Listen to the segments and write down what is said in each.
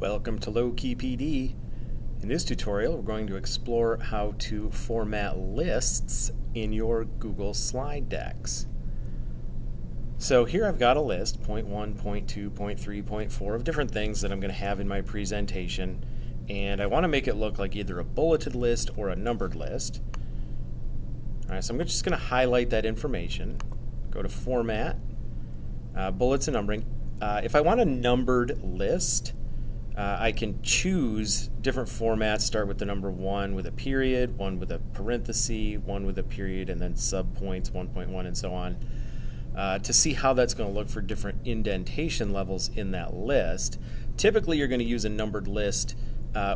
Welcome to Low-Key PD. In this tutorial, we're going to explore how to format lists in your Google slide decks. So here I've got a list, point 1, point 2, point 3, point 4, of different things that I'm going to have in my presentation, and I want to make it look like either a bulleted list or a numbered list. Alright, so I'm just going to highlight that information, go to Format, Bullets and Numbering. If I want a numbered list, I can choose different formats, start with the number 1 with a period, 1 with a parenthesis, 1 with a period, and then subpoints, 1.1, and so on, to see how that's going to look for different indentation levels in that list. Typically, you're going to use a numbered list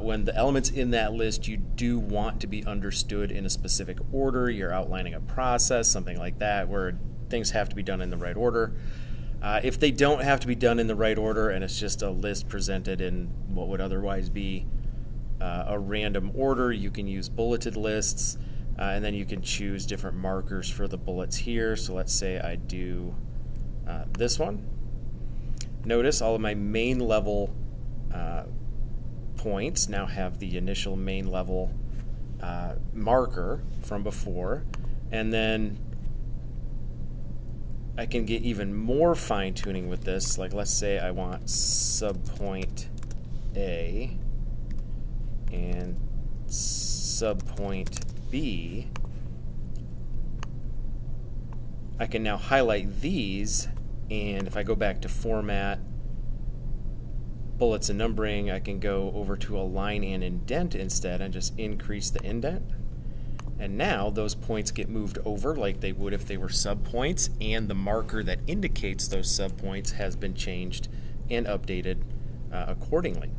when the elements in that list you do want to be understood in a specific order. You're outlining a process, something like that, where things have to be done in the right order. If they don't have to be done in the right order and it's just a list presented in what would otherwise be a random order, you can use bulleted lists, and then you can choose different markers for the bullets here. So let's say I do this one. Notice all of my main level points now have the initial main level marker from before, and then I can get even more fine-tuning with this. Like, let's say I want subpoint A and subpoint B. I can now highlight these, and if I go back to Format, Bullets and Numbering, I can go over to Align and Indent instead and just increase the indent. And now those points get moved over like they would if they were subpoints, and the marker that indicates those subpoints has been changed and updated accordingly.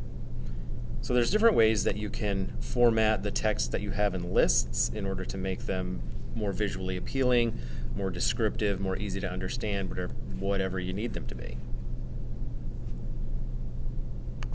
So there's different ways that you can format the text that you have in lists in order to make them more visually appealing, more descriptive, more easy to understand, whatever you need them to be.